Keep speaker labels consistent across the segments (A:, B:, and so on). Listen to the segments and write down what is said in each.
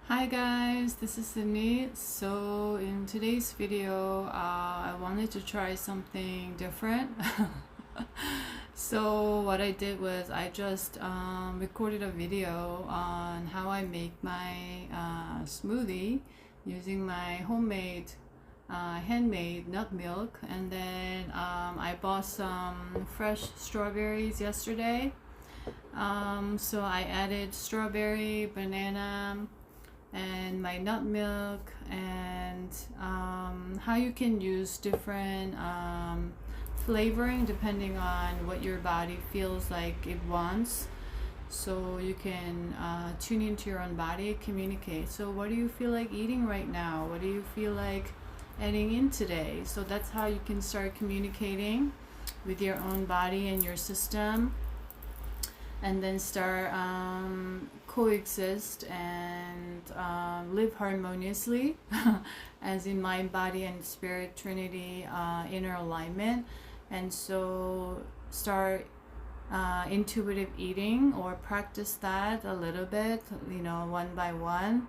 A: Hi guys, this is Sidney. So in today's video, I wanted to try something different. So what I did was I just recorded a video on how I make my smoothie using my homemade handmade nut milk, and then I bought some fresh strawberries yesterday. So I added strawberry, banana, and my nut milk, and how you can use different flavoring depending on what your body feels like it wants. So you can tune into your own body, communicate. So what do you feel like eating right now? What do you feel like adding in today? So that's how you can start communicating with your own body and your system, and then start coexist and live harmoniously as in mind, body, and spirit trinity inner alignment. And so start intuitive eating, or practice that a little bit, one by one.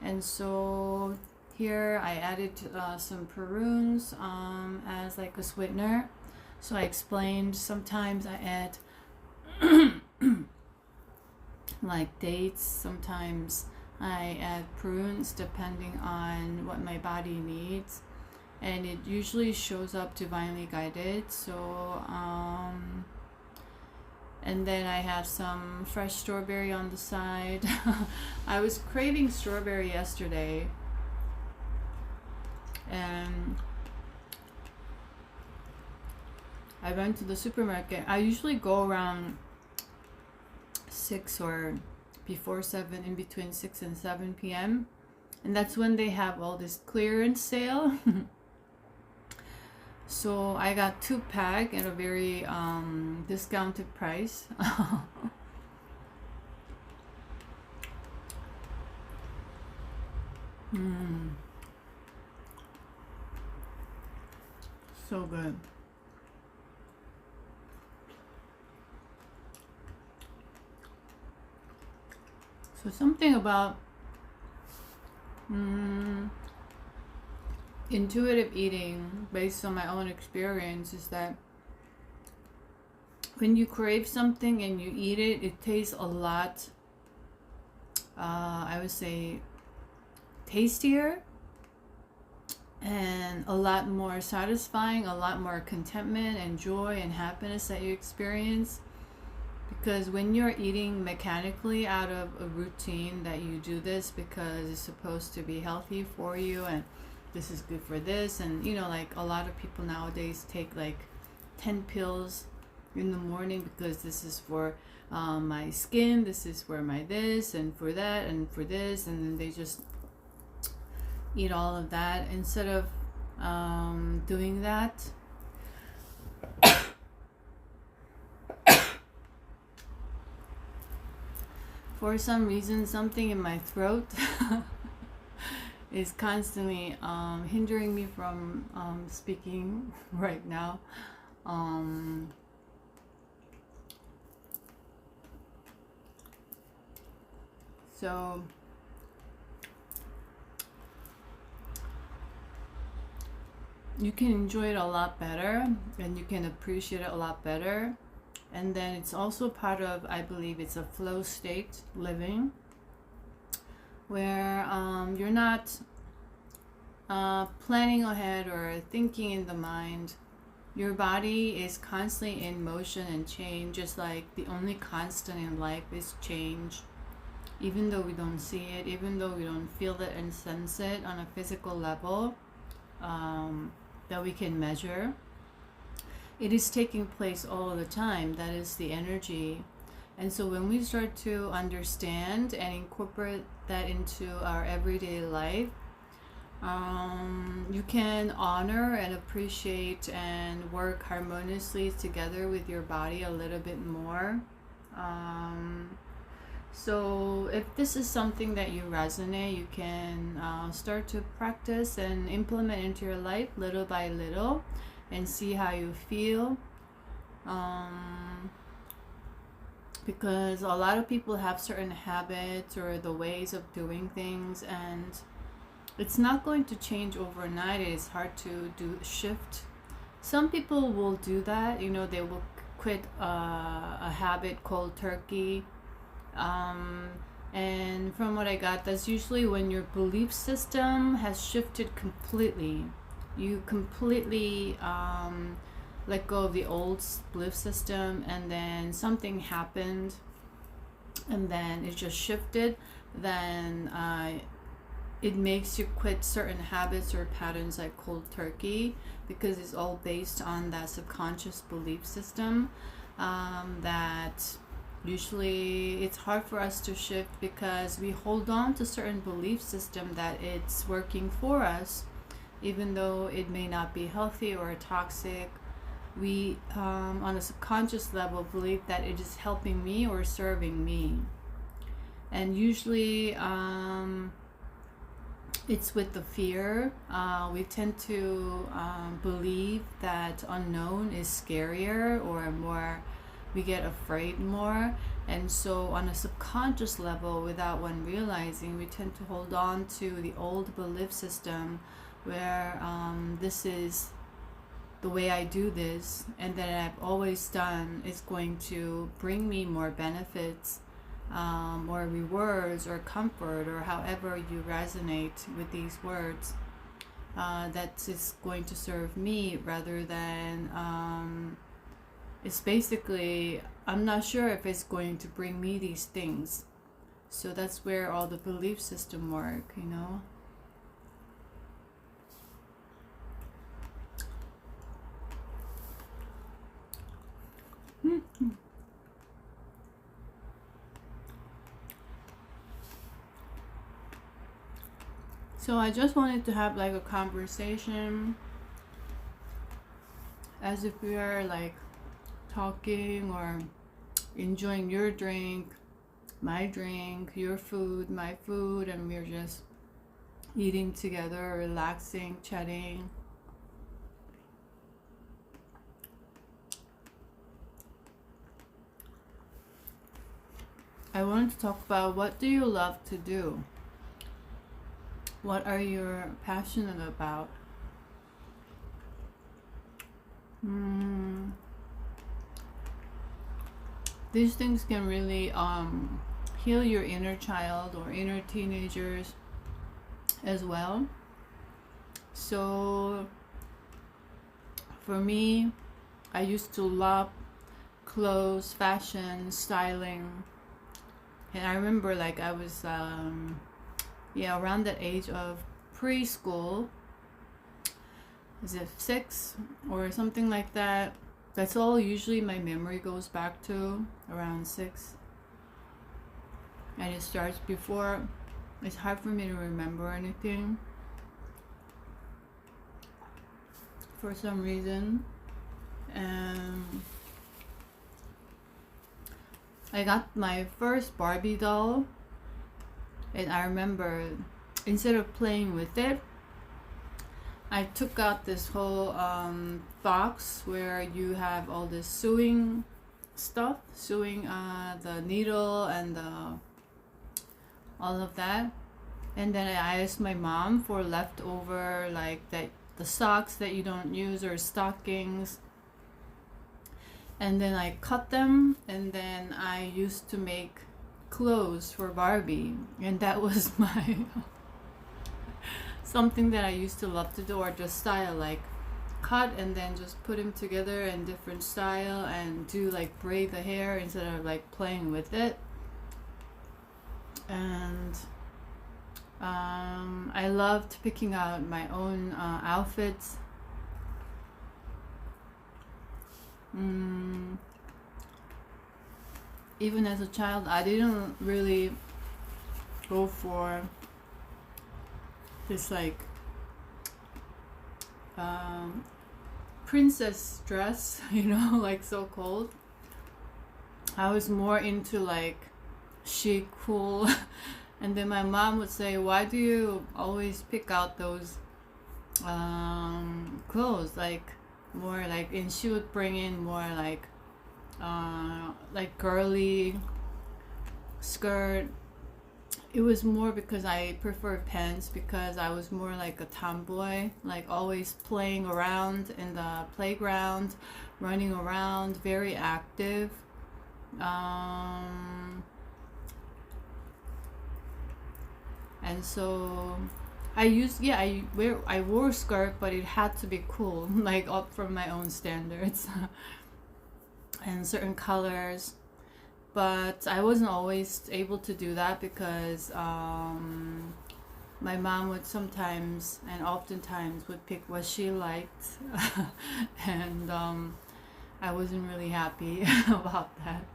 A: And so here I added some prunes as like a sweetener. So I explained sometimes I add like dates, sometimes I add prunes depending on what my body needs, and it usually shows up divinely guided. So and then I have some fresh strawberry on the side. I was craving strawberry yesterday, and I went to the supermarket. I usually go around 6 or before 7, in between 6 and 7 p.m. And that's when they have all this clearance sale. So I got 2-pack at a very discounted price. So good. So something about intuitive eating, based on my own experience, is that when you crave something and you eat it, it tastes a lot, I would say, tastier and a lot more satisfying, a lot more contentment and joy and happiness that you experience. Because when you're eating mechanically out of a routine that you do this because it's supposed to be healthy for you, and this is good for this, and like a lot of people nowadays take like 10 pills in the morning because this is for my skin, this is for my this, and for that, and for this, and then they just eat all of that instead of doing that. For some reason, something in my throat is constantly hindering me from speaking right now. So you can enjoy it a lot better, and you can appreciate it a lot better. And then it's also part of, I believe it's a flow state living, where you're not planning ahead or thinking in the mind. Your body is constantly in motion and change, just like the only constant in life is change. Even though we don't see it, even though we don't feel it and sense it on a physical level that we can measure, it is taking place all the time. That is the energy. And so when we start to understand and incorporate that into our everyday life, you can honor and appreciate and work harmoniously together with your body a little bit more. So if this is something that you resonate, you can start to practice and implement into your life little by little, and see how you feel. because a lot of people have certain habits or the ways of doing things, and it's not going to change overnight. It's hard to do shift. Some people will do that, you know, they will quit a habit called turkey. um, and from what I got, that's usually when your belief system has shifted completely. You completely let go of the old belief system, and then something happened, and then it just shifted. Then it makes you quit certain habits or patterns like cold turkey, because it's all based on that subconscious belief system that usually it's hard for us to shift, because we hold on to certain belief system that it's working for us, even though it may not be healthy or toxic. We on a subconscious level believe that it is helping me or serving me, and usually it's with the fear. We tend to believe that unknown is scarier or more, we get afraid more. And so on a subconscious level, without one realizing, we tend to hold on to the old belief system where this is the way I do this, and that I've always done is going to bring me more benefits, or rewards or comfort, or however you resonate with these words, that is going to serve me, rather than it's basically, I'm not sure if it's going to bring me these things. So that's where all the belief system work, you know. So I just wanted to have like a conversation as if we are like talking or enjoying your drink, my drink, your food, my food, and we're just eating together, relaxing, chatting. I wanted to talk about, what do you love to do? What are you passionate about? These things can really heal your inner child or inner teenagers as well. So for me, I used to love clothes, fashion, styling. And I remember like I was around that age of preschool. Is it 6 or something like that? That's all usually my memory goes back to, around 6. And it starts before. It's hard for me to remember anything for some reason. I got my first Barbie doll, and I remember instead of playing with it, I took out this whole box where you have all this sewing stuff, sewing the needle and all of that. And then I asked my mom for leftover, like the socks that you don't use, or stockings. And then I cut them, and then I used to make clothes for Barbie. And that was my something that I used to love to do, or just style, like cut and then just put them together in different style, and do like braid the hair instead of like playing with it. And I loved picking out my own outfits. Even as a child, I didn't really go for this like princess dress, you know, like so cold. I was more into like chic, cool. And then my mom would say, why do you always pick out those clothes, like more like, and she would bring in more like like girly skirt. It was more because I prefer pants, because I was more like a tomboy, like always playing around in the playground, running around, very active. And so I wore a skirt, but it had to be cool, like up from my own standards, and certain colors. But I wasn't always able to do that because my mom would sometimes and oftentimes would pick what she liked, and I wasn't really happy about that.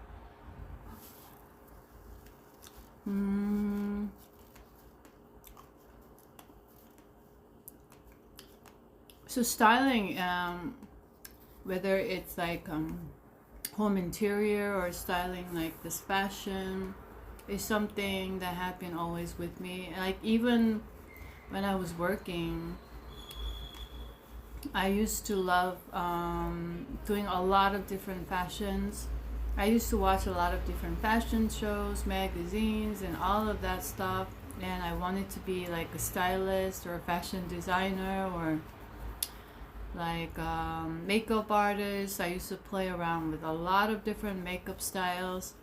A: So styling, whether it's like home interior or styling like this fashion, is something that had been always with me. Like even when I was working, I used to love doing a lot of different fashions. I used to watch a lot of different fashion shows, magazines, and all of that stuff. And I wanted to be like a stylist or a fashion designer or like makeup artist. I used to play around with a lot of different makeup styles.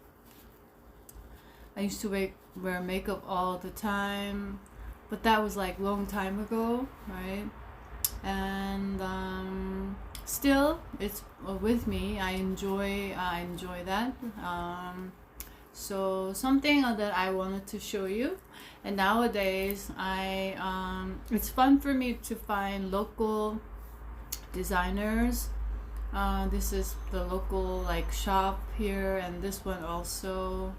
A: I used to wear makeup all the time, but that was like long time ago, right? And still, it's with me. I enjoy that. So something that I wanted to show you, and nowadays it's fun for me to find local designers. This is the local like shop here, and this one also.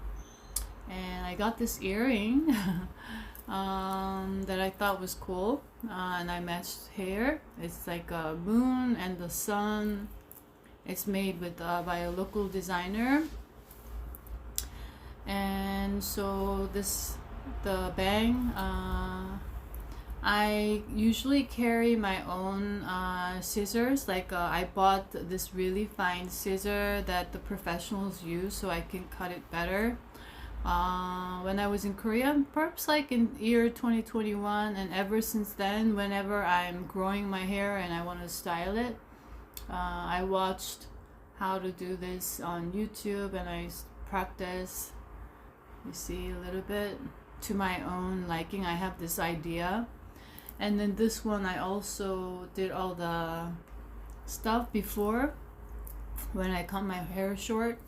A: And I got this earring that I thought was cool, and I matched hair. It's like a moon and the sun. It's made with by a local designer. And so the bang, I usually carry my own scissors. Like I bought this really fine scissor that the professionals use so I can cut it better. When I was in Korea, perhaps like in year 2021, and ever since then, whenever I'm growing my hair and I want to style it, I watched how to do this on YouTube, and I practice, you see, a little bit to my own liking. I have this idea. And then this one, I also did all the stuff before when I cut my hair short.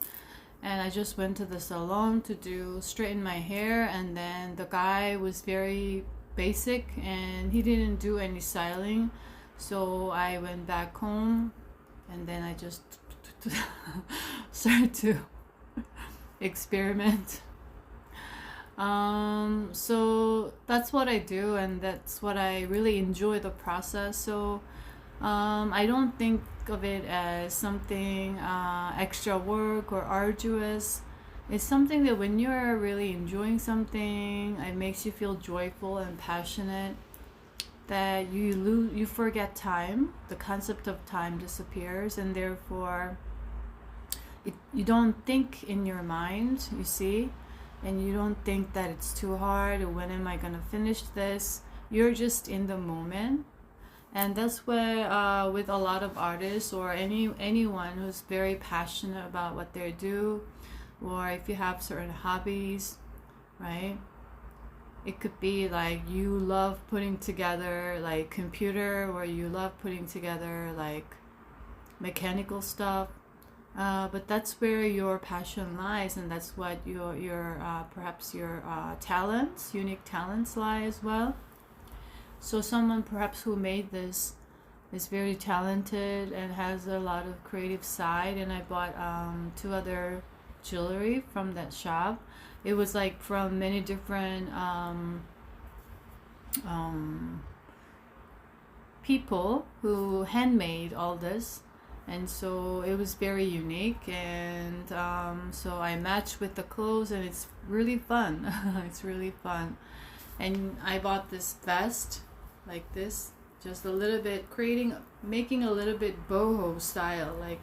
A: And I just went to the salon to straighten my hair, and then the guy was very basic and he didn't do any styling. So I went back home, and then I just started to experiment. So that's what I do, and that's what I really enjoy, the process. So I don't think of it as something extra work or arduous. It's something that when you're really enjoying something, it makes you feel joyful and passionate, that you forget time. The concept of time disappears, and therefore you don't think in your mind, you see, and you don't think that it's too hard or when am I gonna finish this. You're just in the moment. And that's where with a lot of artists or anyone who's very passionate about what they do, or if you have certain hobbies, right? It could be like you love putting together like computer, or you love putting together like mechanical stuff. But that's where your passion lies, and that's what your perhaps your talents, unique talents, lie as well. So someone perhaps who made this is very talented and has a lot of creative side. And I bought 2 other jewelry from that shop. It was like from many different people who handmade all this, and so it was very unique. And so I matched with the clothes, and it's really fun. It's really fun. And I bought this vest like this, just a little bit making a little bit boho style, like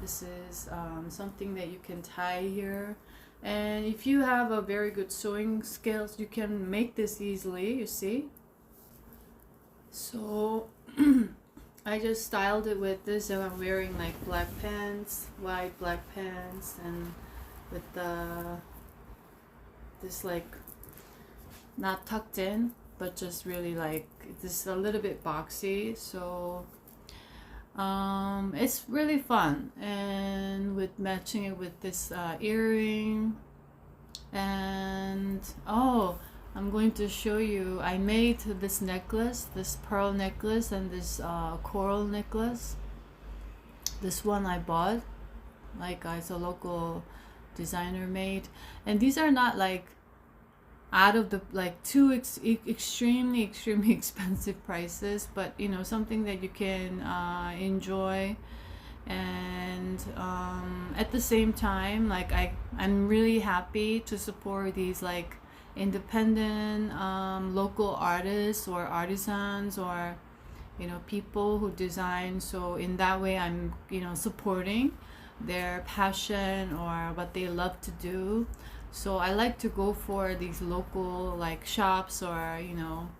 A: This is something that you can tie here. And if you have a very good sewing skills, you can make this easily, you see. So I just styled it with this, and I'm wearing like black pants, white black pants, and with this like not tucked in, but just really like this a little bit boxy. So it's really fun, and with matching it with this earring. And oh, I'm going to show you, I made this necklace, this pearl necklace, and this coral necklace. This one I bought, like it's a local designer made, and these are not like out of the like too extremely expensive prices, but you know, something that you can enjoy. And at the same time, like I'm really happy to support these like independent local artists or artisans, or you know, people who design. So in that way, I'm, you know, supporting their passion or what they love to do. So I like to go for these local like shops, or you know,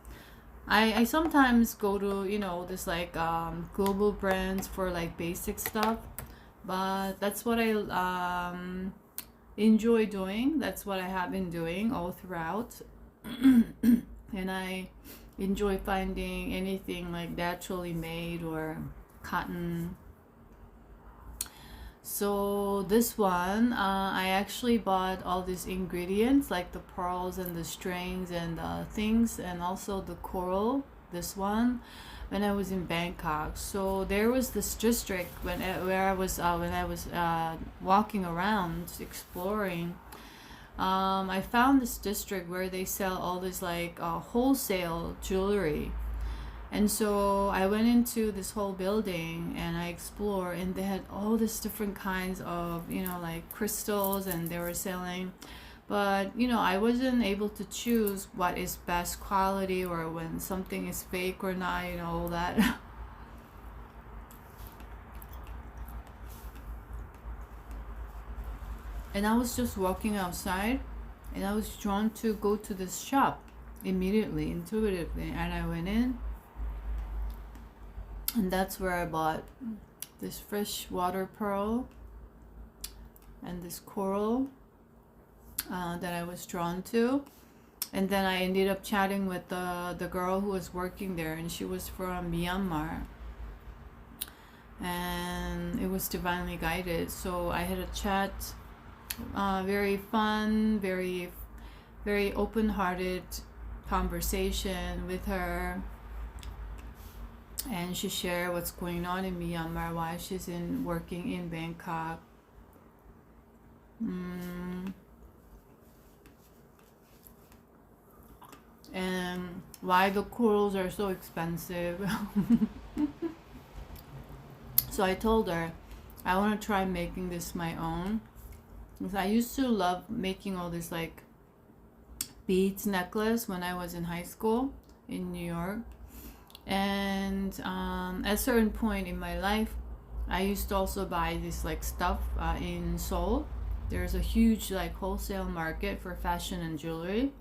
A: I sometimes go to, you know, this like global brands for like basic stuff, but that's what I enjoy doing. That's what I have been doing all throughout. And I enjoy finding anything like naturally made or cotton. So this one, I actually bought all these ingredients like the pearls and the strings and things, and also the coral, this one, when I was in Bangkok. So there was this district when I was walking around exploring. I found this district where they sell all this like wholesale jewelry. And so I went into this whole building and I explored, and they had all these different kinds of, you know, like crystals, and they were selling. But, you know, I wasn't able to choose what is best quality or when something is fake or not, you know, all that. And I was just walking outside, and I was drawn to go to this shop immediately, intuitively, and I went in. And that's where I bought this freshwater pearl and this coral that I was drawn to. And then I ended up chatting with the girl who was working there, and she was from Myanmar. And it was divinely guided. So I had a chat, very fun, very, very open-hearted conversation with her. And she shared what's going on in Myanmar, why she's working in Bangkok. And why the corals are so expensive. So I told her I want to try making this my own, because I used to love making all this like beads necklace when I was in high school in New York. And at a certain point in my life, I used to also buy this like stuff in Seoul. There's a huge like wholesale market for fashion and jewelry,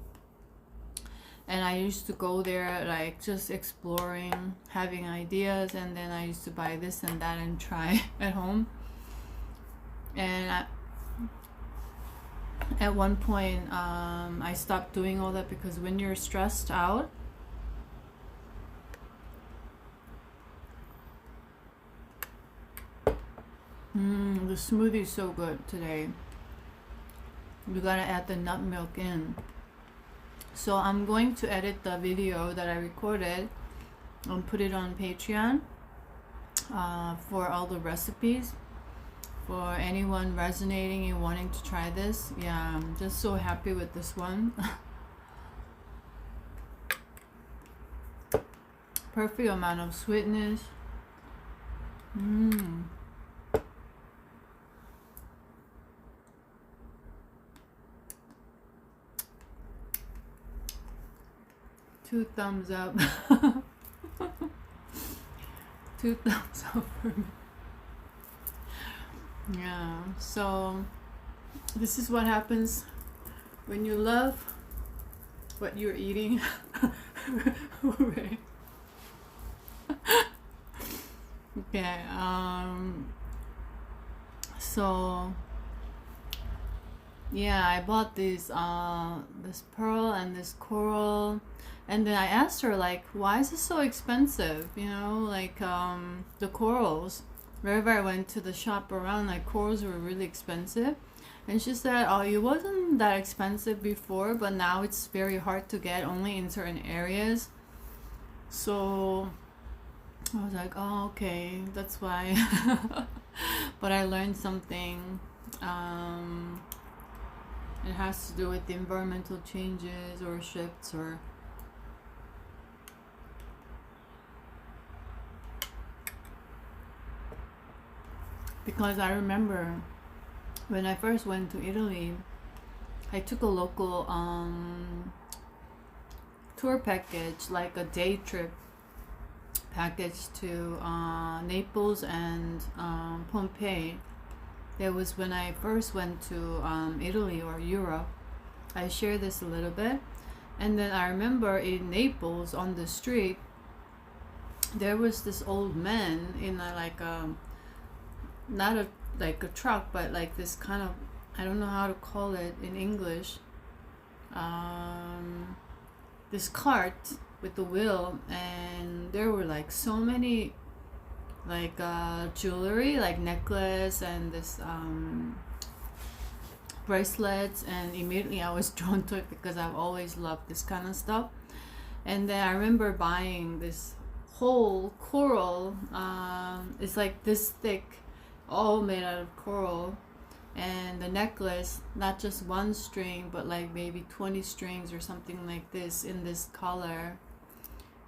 A: and I used to go there like just exploring, having ideas, and then I used to buy this and that and try at home. And at one point, I stopped doing all that, because when you're stressed out, the smoothie is so good today. You gotta add the nut milk in. So I'm going to edit the video that I recorded and put it on Patreon for all the recipes. For anyone resonating and wanting to try this. Yeah, I'm just so happy with this one. Perfect amount of sweetness. Two thumbs up. Two thumbs up for me. Yeah, so this is what happens when you love what you're eating. Right. Okay, so yeah, I bought this pearl and this coral, and then I asked her like, why is it so expensive? You know, like the corals. Wherever I went to the shop around, like corals were really expensive, and she said, oh, it wasn't that expensive before, but now it's very hard to get only in certain areas. So I was like, oh, okay, that's why. But I learned something. Um, it has to do with the environmental changes or shifts or because I remember when I first went to Italy, I took a local tour package, like a day trip package to Naples and Pompeii. That was when I first went to Italy or Europe. I shared this a little bit. And then I remember in Naples on the street, there was this old man in a, like a, not a, like a truck, but like this kind of, I don't know how to call it in English, this cart with the wheel, and there were like so many like jewelry, like necklace and this bracelets, and immediately I was drawn to it because I've always loved this kind of stuff. And then I remember buying this whole coral, it's like this thick, all made out of coral, and the necklace, not just one string but like maybe 20 strings or something like this in this color.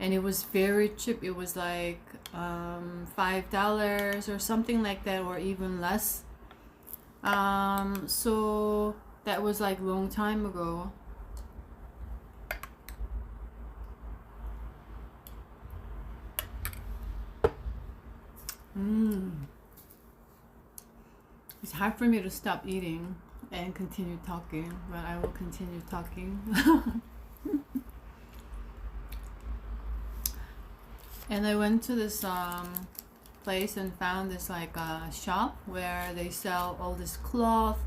A: And it was very cheap. It was like $5 or something like that, or even less. So that was like long time ago. It's hard for me to stop eating and continue talking, but I will continue talking. And I went to this place and found this like shop where they sell all this cloth,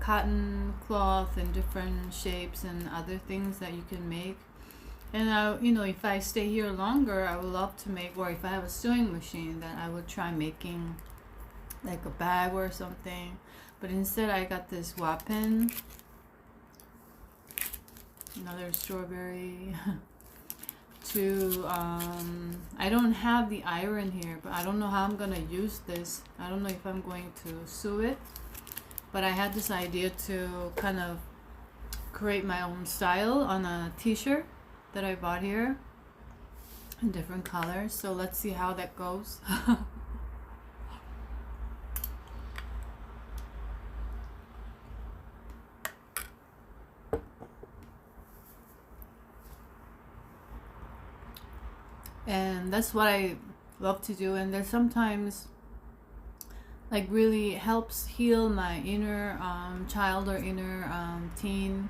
A: cotton cloth in different shapes and other things that you can make. And if I stay here longer, I would love to make, or if I have a sewing machine, then I would try making like a bag or something. But instead I got this wapen, another strawberry. To I don't have the iron here, but I don't know how I'm gonna use this. I don't know if I'm going to sew it, but I had this idea to kind of create my own style on a t-shirt that I bought here in different colors. So let's see how that goes. And that's what I love to do. And there's sometimes like really helps heal my inner child or inner teen,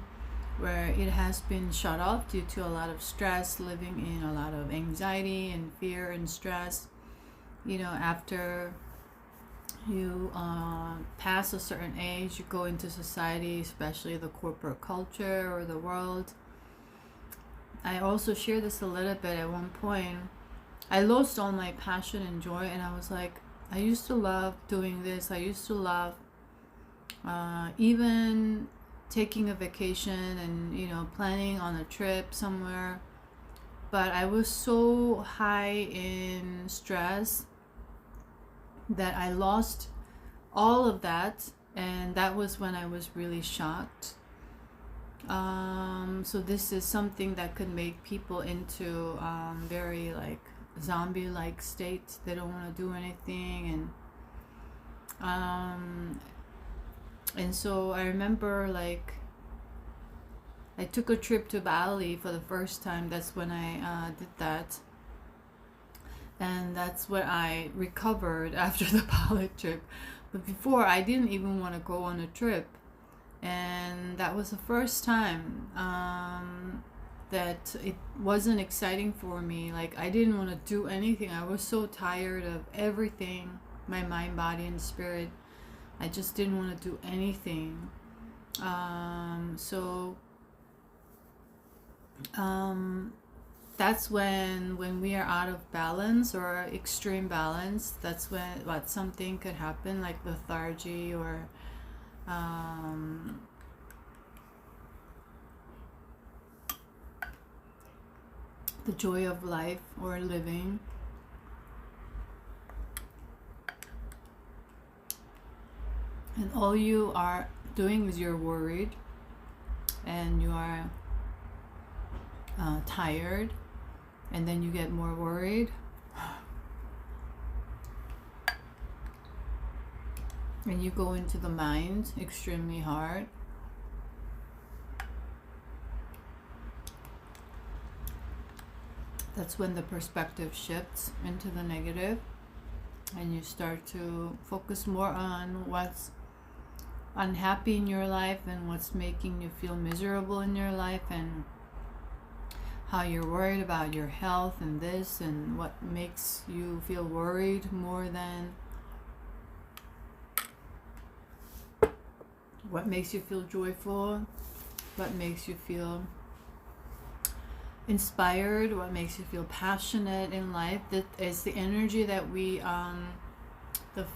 A: where it has been shut off due to a lot of stress, living in a lot of anxiety and fear and stress. After you pass a certain age, you go into society, especially the corporate culture or the world. I also shared this a little bit at one point. I lost all my passion and joy, and I was like, I used to love doing this. I used to love even taking a vacation and planning on a trip somewhere. But I was so high in stress that I lost all of that, and that was when I was really shocked. So this is something that could make people into very like zombie-like states. They don't want to do anything, and so I remember like I took a trip to Bali for the first time. That's when I did that, and that's when I recovered after the Bali trip. But before, I didn't even want to go on a trip. And that was the first time that it wasn't exciting for me. Like, I didn't want to do anything. I was so tired of everything, my mind, body, and spirit. I just didn't want to do anything. That's when we are out of balance or extreme balance. That's when something could happen, like lethargy or the joy of life or living. And all you are doing is you're worried and you are tired, and then you get more worried, and you go into the mind extremely hard. That's when the perspective shifts into the negative, and you start to focus more on what's unhappy in your life and what's making you feel miserable in your life, and how you're worried about your health and this, and what makes you feel worried more than what makes you feel joyful, what makes you feel inspired, what makes you feel passionate in life. That is the energy that we the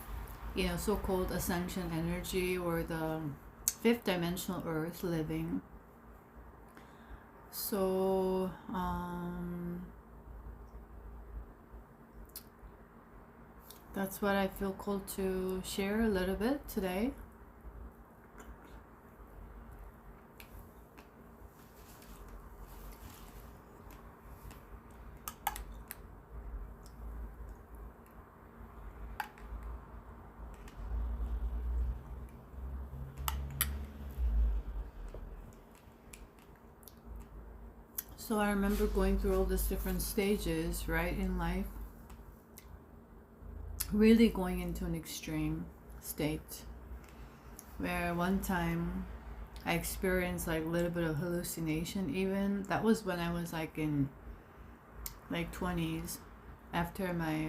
A: so-called ascension energy, or the fifth dimensional earth living. So that's what I feel called to share a little bit today. So I remember going through all these different stages, right, in life, really going into an extreme state, where one time I experienced like a little bit of hallucination. Even that was when I was like in like 20s, after my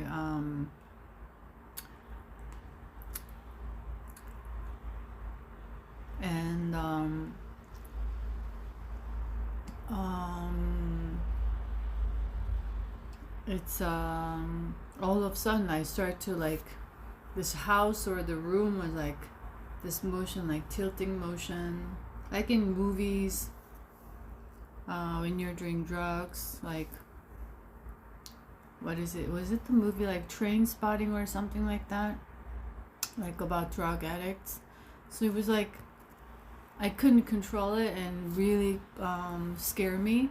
A: it's all of a sudden I start to like, this house or the room was like this motion, like tilting motion, like in movies, when you're doing drugs, like, what is it, was it the movie like Train Spotting or something like that, like about drug addicts? So it was like I couldn't control it, and really scare me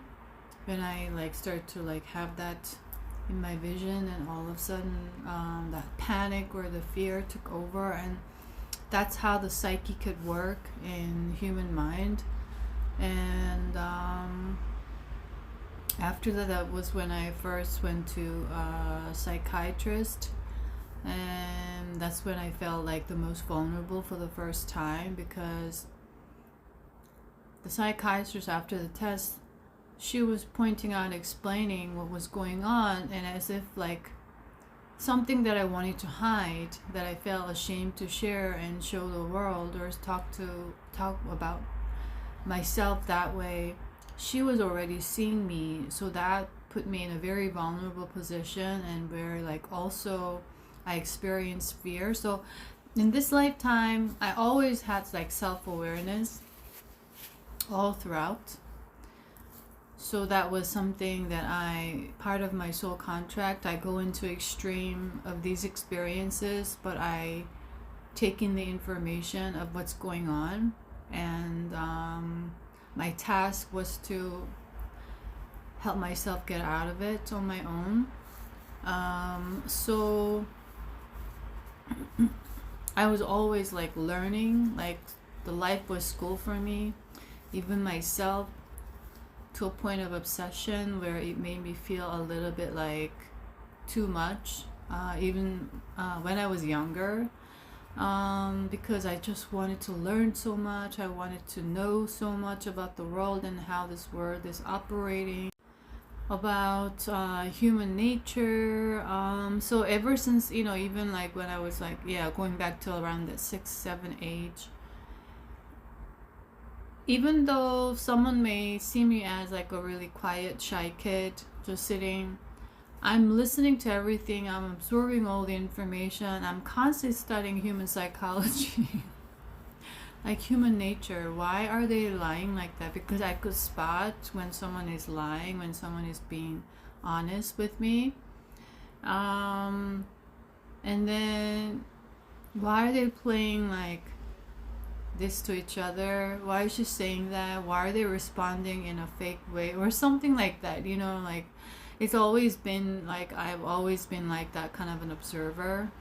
A: when I like start to like have that in my vision, and all of a sudden that panic or the fear took over. And that's how the psyche could work in human mind. And after that was when I first went to a psychiatrist, and that's when I felt like the most vulnerable for the first time, because the psychiatrist, after the test, she was pointing out, explaining what was going on, and as if like something that I wanted to hide, that I felt ashamed to share and show the world, or talk about myself that way, she was already seeing me. So that put me in a very vulnerable position, and where like also I experienced fear. So in this lifetime, I always had like self-awareness all throughout. So that was something that part of my soul contract, I go into extreme of these experiences, but I take in the information of what's going on. And my task was to help myself get out of it on my own. So I was always like learning, like the life was school for me, even myself, to a point of obsession where it made me feel a little bit like too much. Even when I was younger, because I just wanted to learn so much. I wanted to know so much about the world and how this world is operating, about human nature. So ever since, even like when I was like, going back to around the 6, 7 age, even though someone may see me as like a really quiet, shy kid, just sitting, I'm listening to everything, I'm absorbing all the information, I'm constantly studying human psychology, like human nature. Why are they lying like that? Because I could spot when someone is lying, when someone is being honest with me. And then why are they playing like this to each other? Why is she saying that? Why are they responding in a fake way or something like that? Like it's always been like, I've always been like that kind of an observer,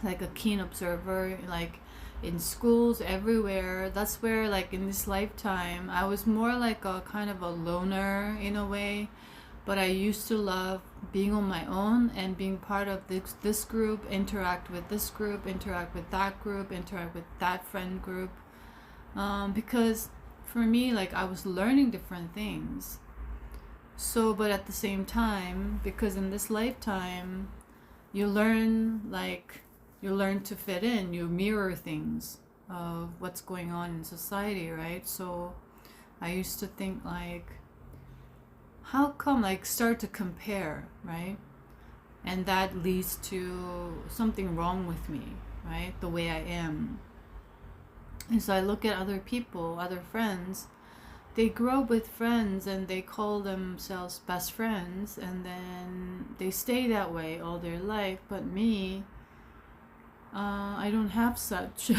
A: like a keen observer, like in schools, everywhere. That's where, like, in this lifetime, I was more like a kind of a loner in a way, but I used to love being on my own and being part of this group, interact with this group, interact with that group, interact with that friend group, because for me, like, I was learning different things. So, but at the same time, because in this lifetime, you learn to fit in, you mirror things of what's going on in society, right? So I used to think like, how come, like, start to compare, right? And that leads to something wrong with me, right? The way I am. And so I look at other people, other friends, they grow up with friends and they call themselves best friends, and then they stay that way all their life. But me, I don't have such.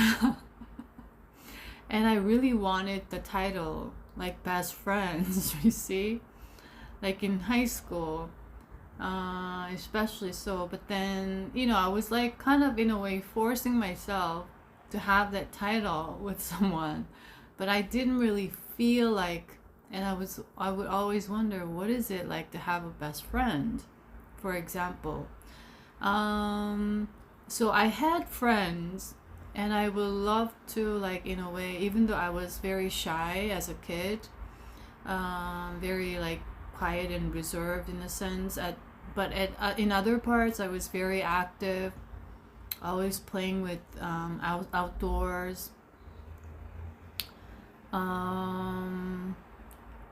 A: And I really wanted the title, like best friends, you see? Like in high school, especially so. But then, I was like kind of in a way forcing myself to have that title with someone. But I didn't really feel like, and I would always wonder, what is it like to have a best friend, for example. So I had friends, and I would love to, like, in a way, even though I was very shy as a kid, very like quiet and reserved in a sense, in other parts I was very active, always playing with outdoors.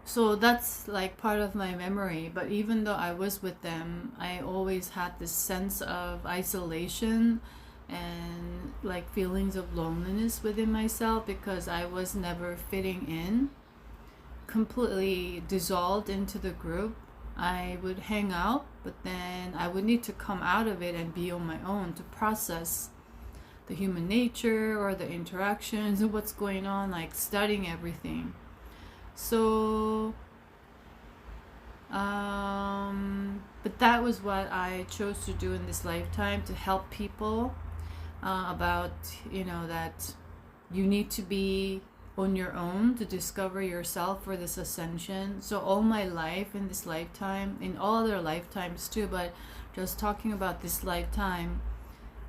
A: So that's like part of my memory. But even though I was with them, I always had this sense of isolation and like feelings of loneliness within myself, because I was never fitting in, completely dissolved into the group. I would hang out, but then I would need to come out of it and be on my own to process the human nature or the interactions and what's going on, like studying everything. So, but that was what I chose to do in this lifetime, to help people about, that you need to be on your own to discover yourself for this ascension. So all my life in this lifetime, in all other lifetimes too, but just talking about this lifetime,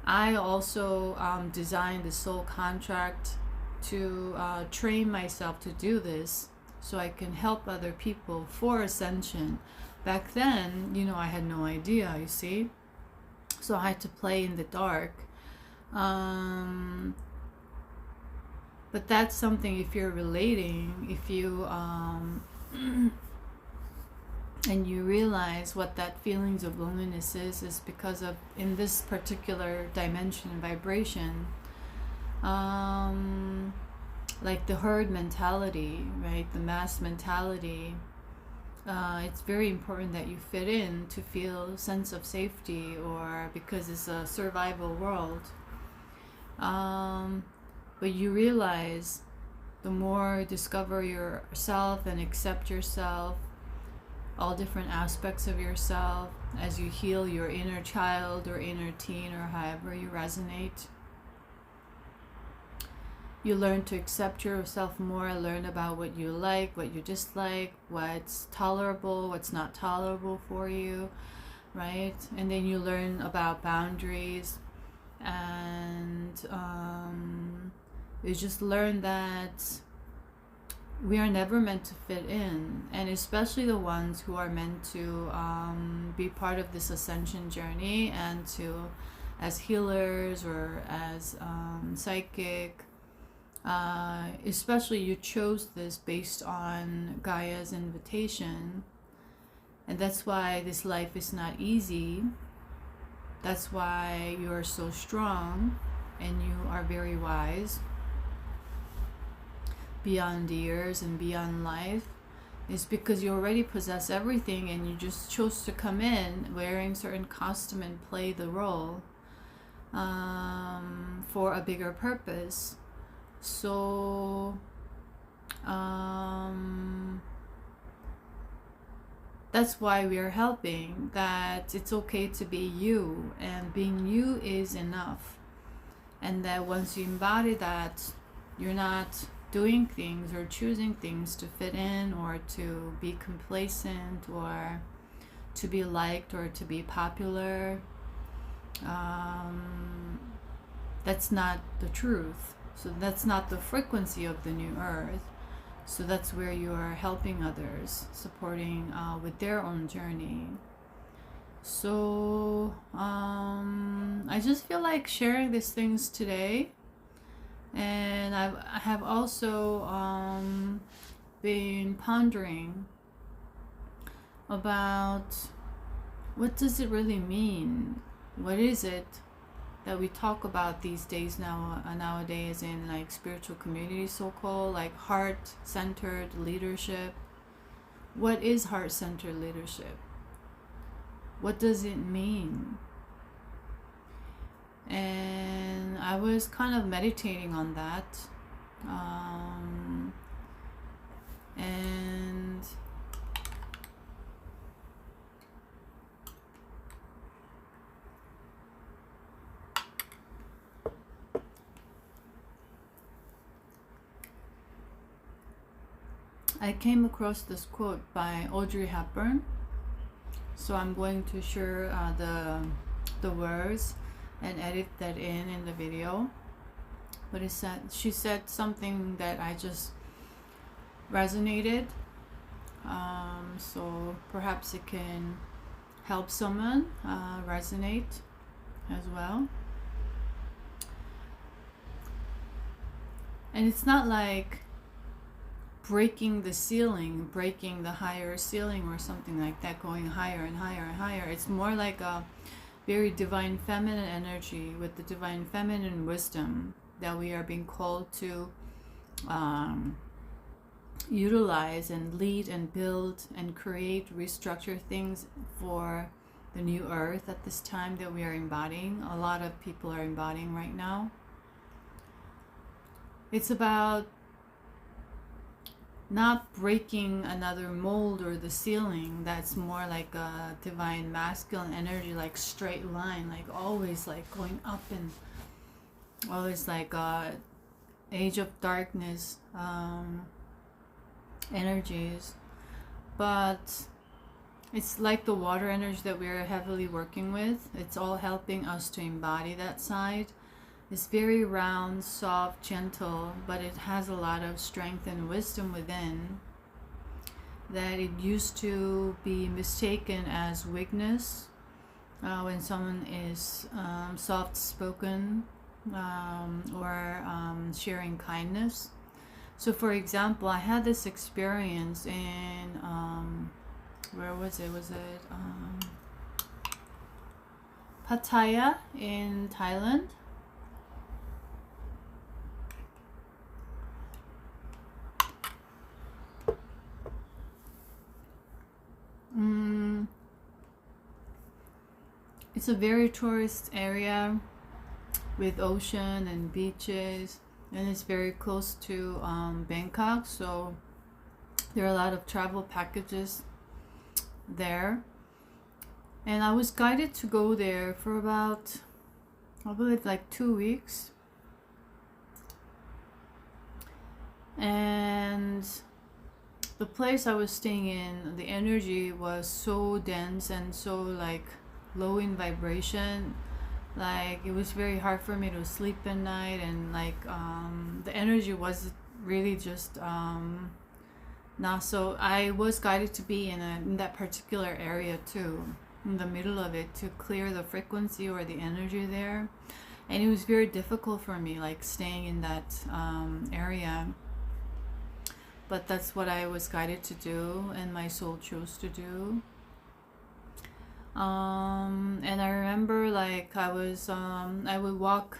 A: I also designed the soul contract to train myself to do this, so I can help other people for ascension. Back then, I had no idea, you see. So I had to play in the dark. But that's something, if you're relating, if you and you realize what that feelings of loneliness is because of, in this particular dimension and vibration, like the herd mentality, right? The mass mentality. It's very important that you fit in to feel a sense of safety, or because it's a survival world. But you realize, the more you discover yourself and accept yourself, all different aspects of yourself, as you heal your inner child or inner teen, or however you resonate, you learn to accept yourself more, learn about what you like, what you dislike, what's tolerable, what's not tolerable for you, right? And then you learn about boundaries. and we just learned that we are never meant to fit in, and especially the ones who are meant to be part of this ascension journey and to, as healers or as psychic, especially you chose this based on Gaia's invitation, and that's why this life is not easy. That's why you are so strong and you are very wise beyond years and beyond life. Is because you already possess everything and you just chose to come in wearing certain costume and play the role for a bigger purpose. So that's why we are helping, that it's okay to be you, and being you is enough, and that once you embody that, you're not doing things or choosing things to fit in or to be complacent or to be liked or to be popular. That's not the truth. So that's not the frequency of the new earth. So that's where you are helping others, supporting with their own journey. So I just feel like sharing these things today. And I have also been pondering about what does it really mean? What is it that we talk about these days nowadays in like spiritual community, so-called, like heart-centered leadership? What is heart-centered leadership? What does it mean? And I was kind of meditating on that, and I came across this quote by Audrey Hepburn. So I'm going to share the words and edit that in the video. But she said something that I just resonated. So perhaps it can help someone resonate as well. And it's not like breaking the ceiling, breaking the higher ceiling or something like that, going higher and higher and higher. It's more like a very divine feminine energy with the divine feminine wisdom that we are being called to utilize and lead and build and create, restructure things for the new earth at this time that we are embodying. A lot of people are embodying right now. It's about not breaking another mold or the ceiling that's more like a divine masculine energy, like straight line, like always like going up and always like age of darkness energies. But it's like the water energy that we're heavily working with. It's all helping us to embody that side. It's very round, soft, gentle, but it has a lot of strength and wisdom within, that it used to be mistaken as weakness when someone is soft-spoken or sharing kindness. So for example, I had this experience in, where was it? Was it Pattaya in Thailand? It's a very tourist area with ocean and beaches, and it's very close to Bangkok, so there are a lot of travel packages there. And I was guided to go there for about, I believe, like 2 weeks. And the place I was staying in, the energy was so dense and so like low in vibration Like it was very hard for me to sleep at night, and like the energy was really just not so. I was guided to be in that particular area too, in the middle of it, to clear the frequency or the energy there. And it was very difficult for me, like staying in that area. But that's what I was guided to do, and my soul chose to do. And I remember like I would walk,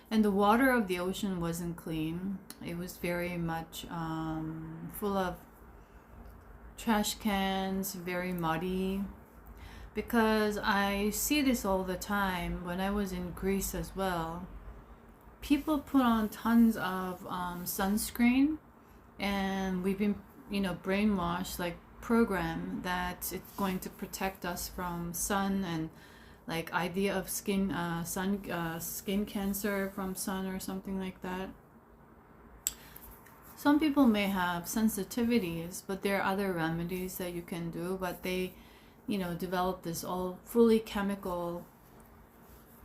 A: and the water of the ocean wasn't clean. It was very much full of trash cans, very muddy. Because I see this all the time when I was in Greece as well. People put on tons of sunscreen, and we've been, brainwashed, like programmed that it's going to protect us from sun, and like idea of skin cancer from sun or something like that. Some people may have sensitivities, but there are other remedies that you can do, but they develop this all fully chemical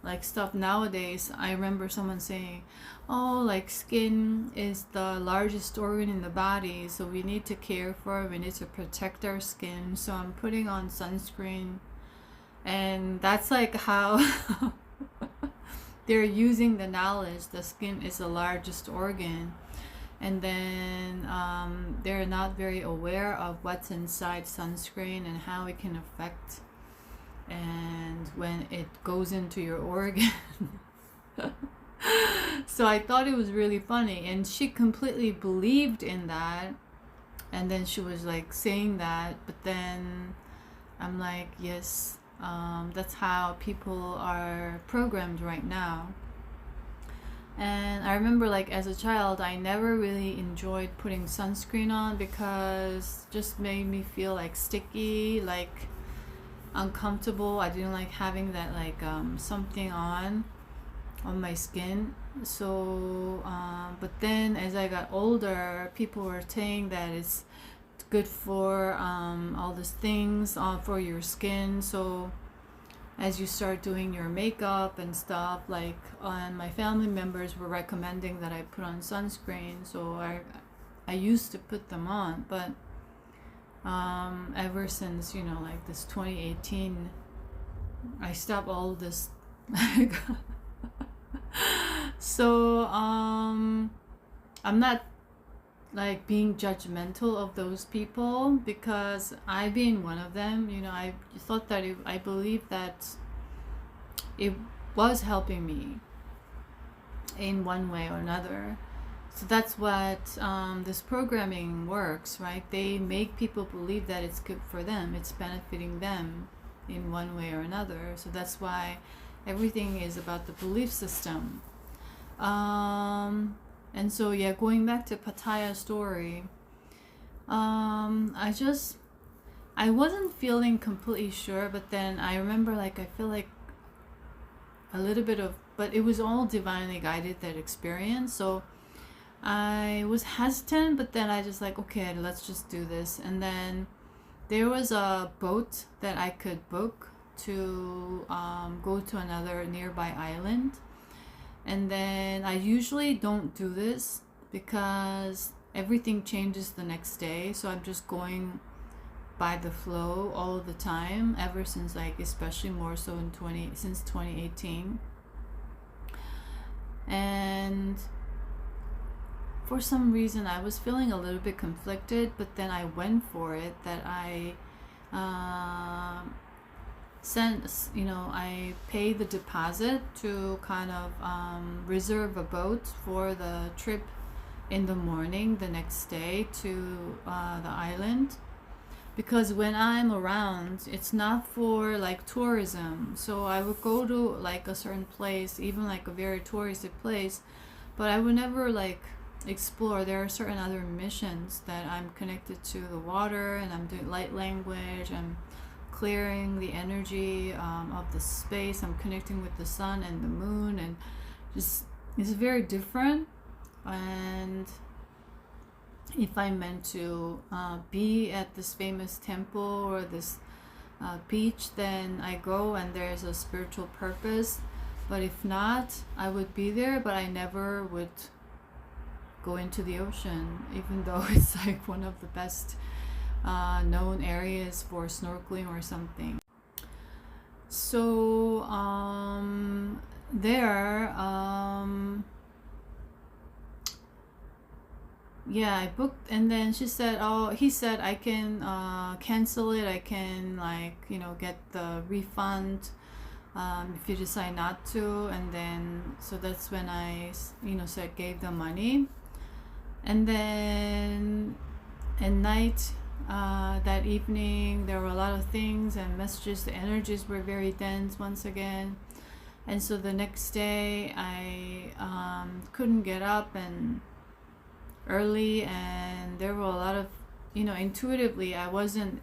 A: like stuff nowadays. I remember someone saying, oh, like skin is the largest organ in the body, so we need to care for it, we need to protect our skin, so I'm putting on sunscreen. And that's like how they're using the knowledge the skin is the largest organ, and then they're not very aware of what's inside sunscreen and how it can affect, and when it goes into your organ. So I thought it was really funny, and she completely believed in that, and then she was like saying that, but then I'm like, yes, that's how people are programmed right now. And I remember like as a child, I never really enjoyed putting sunscreen on because it just made me feel like sticky, like uncomfortable. I didn't like having that like something on my skin. So but then as I got older, people were saying that it's good for all these things for your skin. So as you start doing your makeup and stuff, like, and my family members were recommending that I put on sunscreen, so I used to put them on, but ever since like this 2018, I stopped all this. So I'm not like being judgmental of those people, because I've been one of them. I thought that I believe that it was helping me in one way or another. So that's what this programming works, right? They make people believe that it's good for them, it's benefiting them in one way or another. So that's why everything is about the belief system. And so yeah, going back to Pattaya's story, I wasn't feeling completely sure, but then I remember like I feel like a little bit of, but it was all divinely guided, that experience. So I was hesitant, but then I just like, okay, let's just do this. And then there was a boat that I could book to go to another nearby island. And then I usually don't do this because everything changes the next day. So I'm just going by the flow all the time, ever since, like, especially more so since 2018. And for some reason I was feeling a little bit conflicted, but then I went for it, that I I paid the deposit to kind of reserve a boat for the trip in the morning the next day to the island, because when I'm around, it's not for like tourism. So I would go to like a certain place, even like a very touristy place, but I would never like explore. There are certain other missions that I'm connected to the water, and I'm doing light language, I'm clearing the energy of the space, I'm connecting with the sun and the moon, and just it's very different. And if I'm meant to be at this famous temple or this beach, then I go, and there's a spiritual purpose. But if not, I would be there, but I never would go into the ocean, even though it's like one of the best known areas for snorkeling or something. So there, yeah, I booked, and then she said, oh, he said I can cancel it. I can, like, you know, get the refund if you decide not to. And then so that's when I, you know, said, gave the money. And then at night, that evening, there were a lot of things and messages. The energies were very dense once again. And so the next day I couldn't get up and early, and there were a lot of, you know, intuitively it wasn't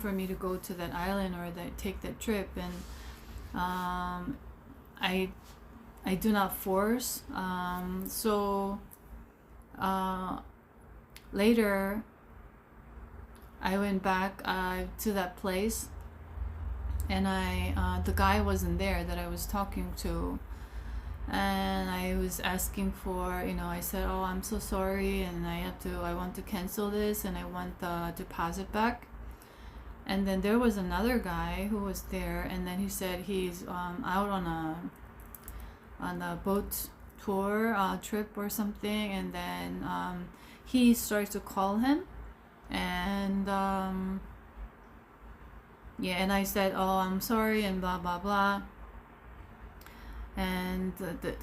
A: for me to go to that island or take that trip. And I do not force. So later I went back to that place, and the guy wasn't there that I was talking to, and I was asking for, you know, I said, oh, I'm so sorry, and I want to cancel this, and I want the deposit back. And then there was another guy who was there, and then he said he's out on a boat tour trip or something. And then he starts to call him, and yeah, and I said, oh, I'm sorry, and blah blah blah, and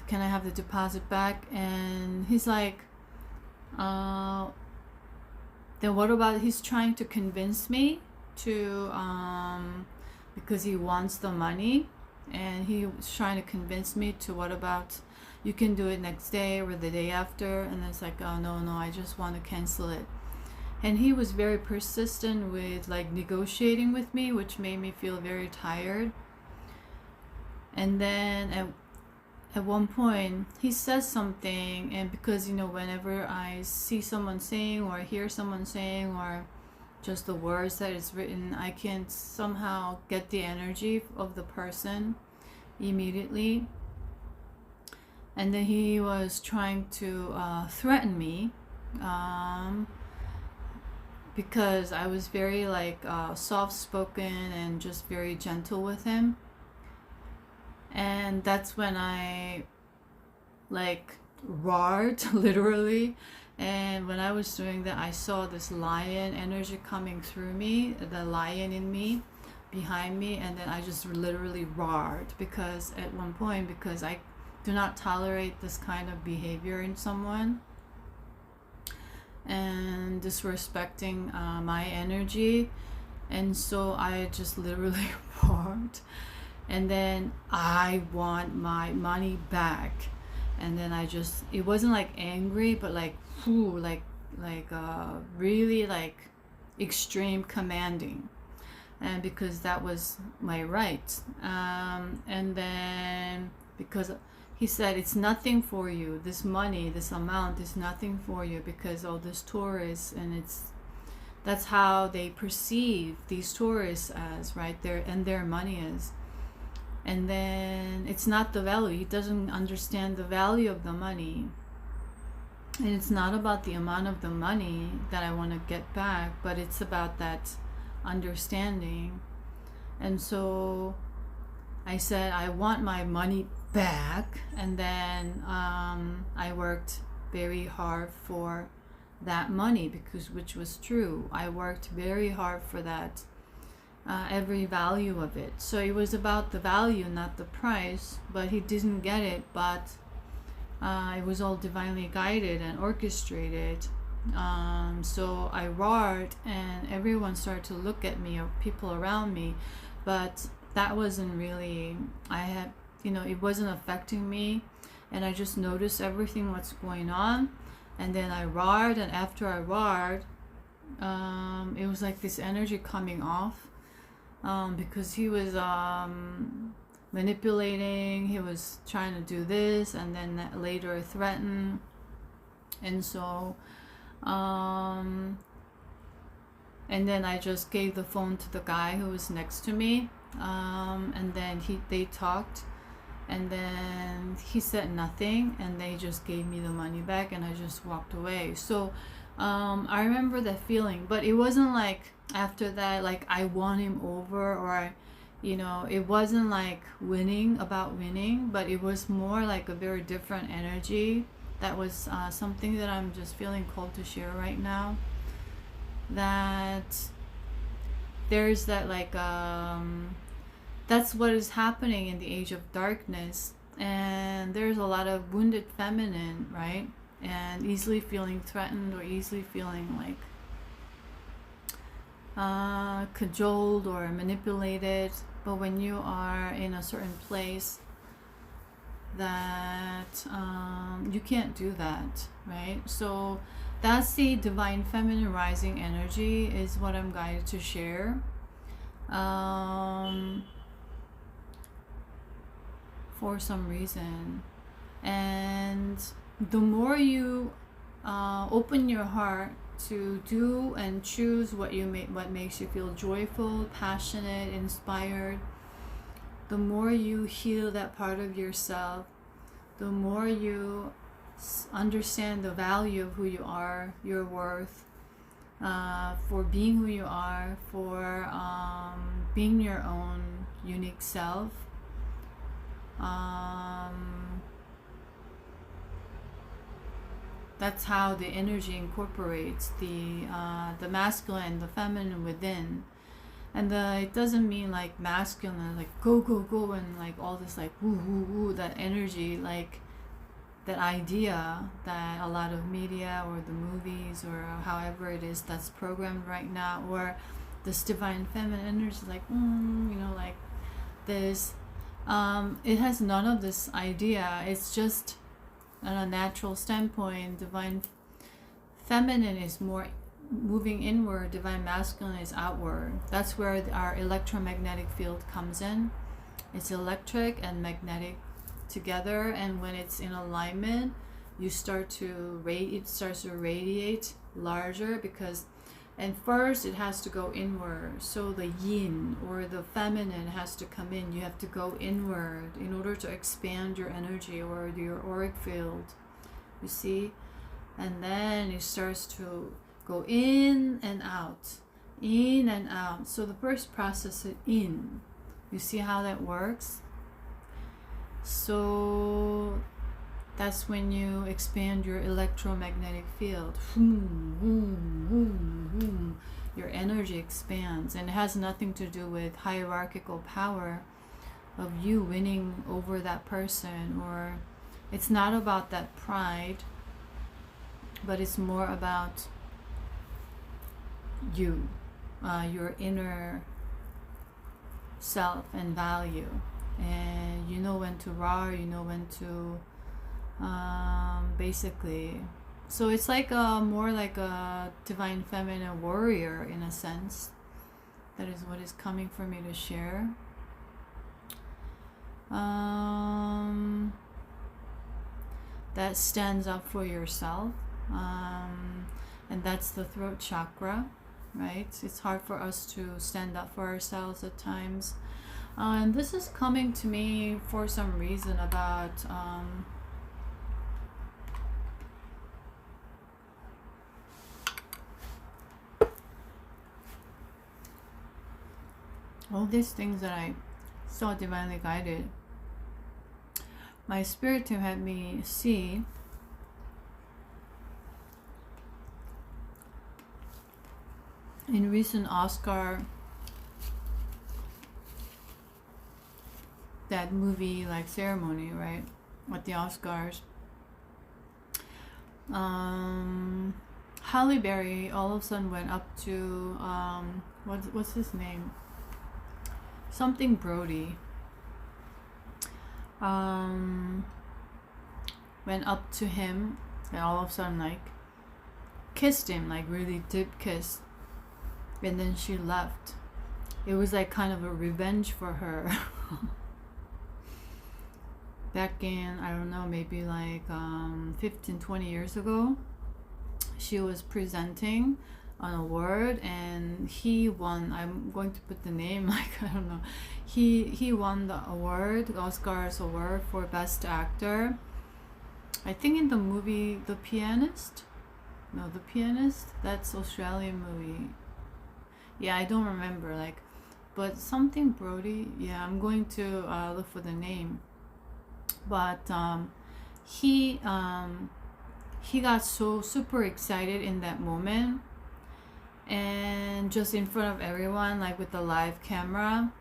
A: can I have the deposit back? And he's like, then what about, he's trying to convince me to because he wants the money, and he was trying to convince me to, what about, you can do it next day or the day after. And it's like, oh, no, I just want to cancel it. And he was very persistent with, like, negotiating with me, which made me feel very tired. And then at one point he says something, and because, you know, whenever I see someone saying or hear someone saying, or just the words that is written, I can somehow get the energy of the person immediately. And then he was trying to threaten me, because I was very, like, soft-spoken and just very gentle with him. And that's when I, like, roared literally. And when I was doing that, I saw this lion energy coming through me, the lion in me, behind me. And then I just literally roared, because at one point, because I do not tolerate this kind of behavior in someone, and disrespecting my energy. And so I just literally roared. And then, I want my money back. And then I just, it wasn't like angry, but like, whoo, like really, like, extreme commanding. And because that was my right. And then, because he said, it's nothing for you, this money, this amount is nothing for you, because all these tourists, and that's how they perceive these tourists as, right there, and their money is. And then it's not the value. He doesn't understand the value of the money. And it's not about the amount of the money that I want to get back, but it's about that understanding. And so I said, I want my money back. And then I worked very hard for that money, which was true. I worked very hard for that. Every value of it. So it was about the value, not the price. But he didn't get it. But it was all divinely guided and orchestrated. So I roared, and everyone started to look at me, or people around me. But that wasn't really, it wasn't affecting me. And I just noticed everything, what's going on. And then I roared, and after I roared, it was like this energy coming off. Because he was manipulating, he was trying to do this, and then later threaten. And so and then I just gave the phone to the guy who was next to me, and then they talked. And then he said nothing, and they just gave me the money back, and I just walked away. So I remember that feeling, but it wasn't like after that like I won him over, or it wasn't like about winning, but it was more like a very different energy. That was something that I'm just feeling called to share right now, that there's that like that's what is happening in the age of darkness, and there's a lot of wounded feminine, right? And easily feeling threatened, or easily feeling like cajoled or manipulated. But when you are in a certain place, that you can't do that, right? So that's the divine feminine rising energy, is what I'm guided to share. For some reason. And the more you open your heart to do and choose what makes you feel joyful, passionate, inspired, the more you heal that part of yourself, the more you understand the value of who you are, your worth, for being who you are, for being your own unique self. That's how the energy incorporates the masculine and the feminine within. And it doesn't mean like masculine, like go, go, go, and like all this like woo, woo, woo, that energy, like that idea that a lot of media or the movies or however it is that's programmed right now, or this divine feminine energy, like, like this. It has none of this idea. It's just on a natural standpoint, divine feminine is more moving inward, divine masculine is outward. That's where our electromagnetic field comes in. It's electric and magnetic together, and when it's in alignment, it starts to radiate larger, because and first it has to go inward. So the yin or the feminine has to come in. You have to go inward in order to expand your energy or your auric field, you see. And then it starts to go in and out, in and out. So the first process is in. You see how that works? So that's when you expand your electromagnetic field. Your energy expands, and it has nothing to do with hierarchical power of you winning over that person, or it's not about that pride, but it's more about you, your inner self and value. And you know when to roar, you know when to basically. So it's like more like a divine feminine warrior in a sense. That is what is coming for me to share. That stands up for yourself, and that's the throat chakra, right? It's hard for us to stand up for ourselves at times, and this is coming to me for some reason about all these things that I saw divinely guided. My spirit team had me see in recent Oscar, that movie like ceremony, right, at the Oscars, Halle Berry all of a sudden went up to what's his name, something Brody, went up to him and all of a sudden like kissed him, like really deep kiss, and then she left. It was like kind of a revenge for her. Back in, I don't know, maybe like 15-20 years ago, she was presenting an award and he won. I'm going to put the name, like, I don't know. he won the award, Oscars award for best actor. I think in the movie The Pianist. No, The Pianist. That's Australian movie. Yeah, I don't remember. Like, but something Brody. Yeah, I'm going to look for the name. But he got so super excited in that moment, and just in front of everyone, like with the live camera.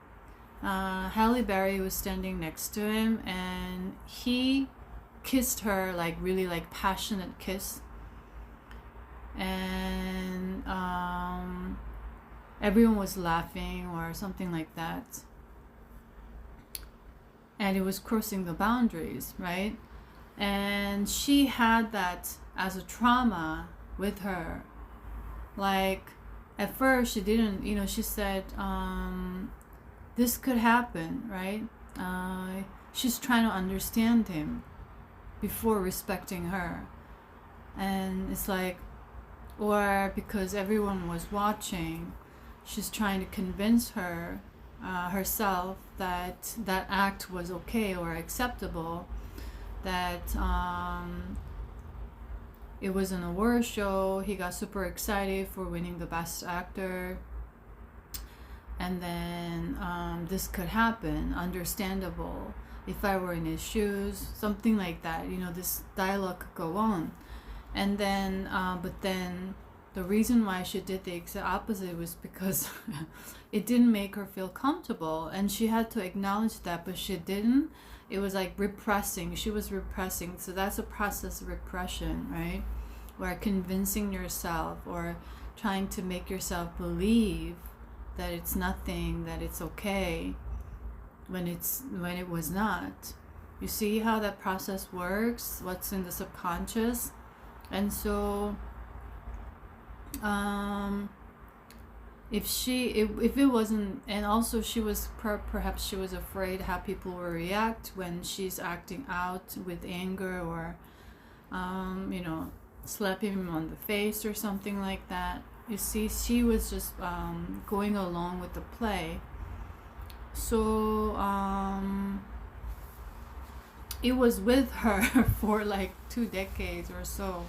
A: Halle Berry was standing next to him, and he kissed her, like really like passionate kiss, and everyone was laughing or something like that, and it was crossing the boundaries, right? And she had that as a trauma with her. Like, at first she didn't, she said, this could happen, right? She's trying to understand him before respecting her. And it's like, or because everyone was watching, she's trying to convince herself that that act was okay or acceptable, that it was an award show. He got super excited for winning the best actor, and then this could happen, understandable. If I were in his shoes, something like that, this dialogue could go on. And then but then the reason why she did the exact opposite was because it didn't make her feel comfortable, and she had to acknowledge that, but she didn't. It was like repressing. She was repressing. So that's a process of repression, right? Where convincing yourself or trying to make yourself believe that it's nothing, that it's okay, when it was not. You see how that process works, what's in the subconscious. And so if it wasn't, and also she was perhaps she was afraid how people will react when she's acting out with anger, or slapping him on the face or something like that. You see, she was just going along with the play. So it was with her for like 2 decades or so.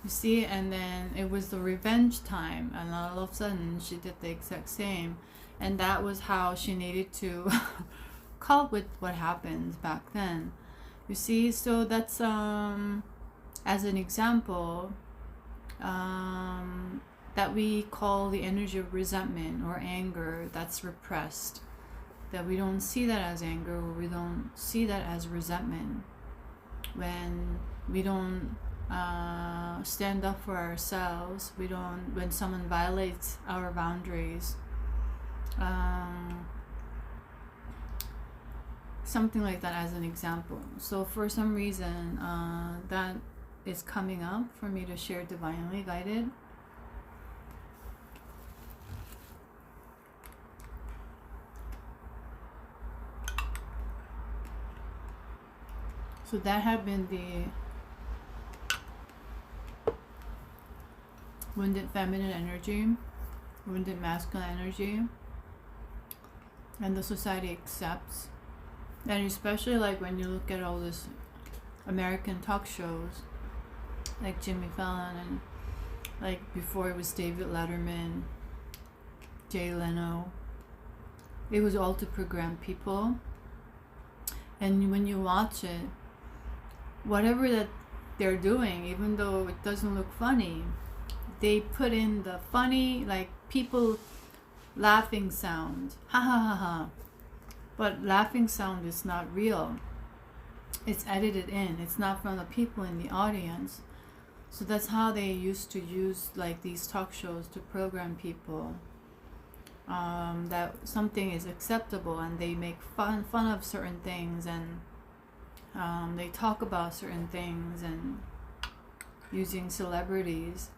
A: You see, and then it was the revenge time, and all of a sudden she did the exact same, and that was how she needed to cope with what happened back then. You see, so that's as an example, that we call the energy of resentment or anger that's repressed, that we don't see that as anger, or we don't see that as resentment, when we don't stand up for ourselves, when someone violates our boundaries, something like that as an example. So for some reason that is coming up for me to share divinely guided. So that had been the wounded feminine energy, wounded masculine energy, and the society accepts. And especially like when you look at all this American talk shows like Jimmy Fallon, and like before it was David Letterman, Jay Leno, it was all to program people. And when you watch it, whatever that they're doing, even though it doesn't look funny, they put in the funny, like people laughing sound, ha ha ha ha. But laughing sound is not real. It's edited in. It's not from the people in the audience. So that's how they used to use like these talk shows to program people, that something is acceptable, and they make fun of certain things, and they talk about certain things, and using celebrities.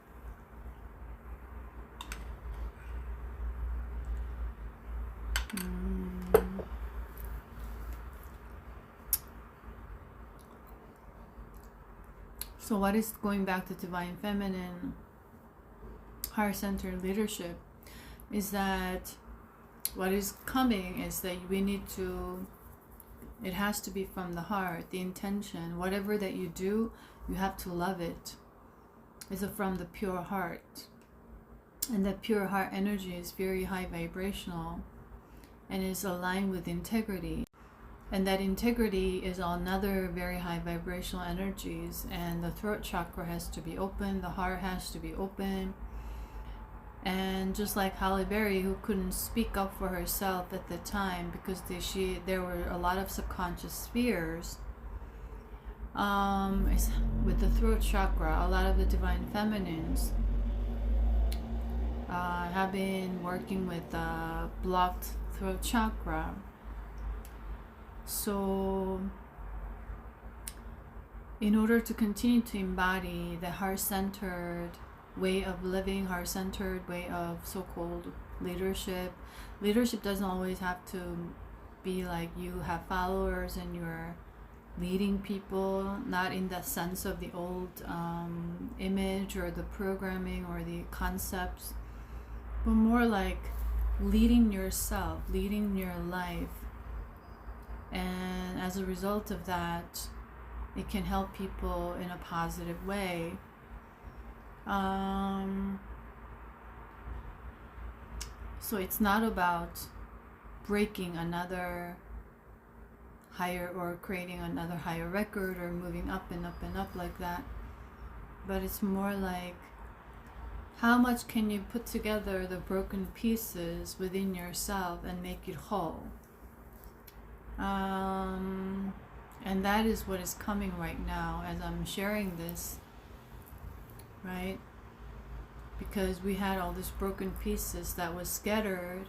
A: So what is, going back to divine feminine, heart-centered leadership, is that what is coming is that we need to, it has to be from the heart, the intention. Whatever that you do, you have to love it. It's from the pure heart. And that pure heart energy is very high vibrational and is aligned with integrity. And that integrity is another very high vibrational energies. And the throat chakra has to be open, the heart has to be open. And just like Halle Berry, who couldn't speak up for herself at the time because there were a lot of subconscious fears. With the throat chakra, a lot of the divine feminines have been working with blocked throat chakra. So in order to continue to embody the heart-centered way of living, heart-centered way of so-called leadership doesn't always have to be like you have followers and you're leading people, not in the sense of the old image or the programming or the concepts, but more like leading yourself, leading your life. And as a result of that, it can help people in a positive way. So it's not about breaking another higher or creating another higher record or moving up and up and up like that, but it's more like how much can you put together the broken pieces within yourself and make it whole. And that is what is coming right now as I'm sharing this, right? Because we had all these broken pieces that was scattered,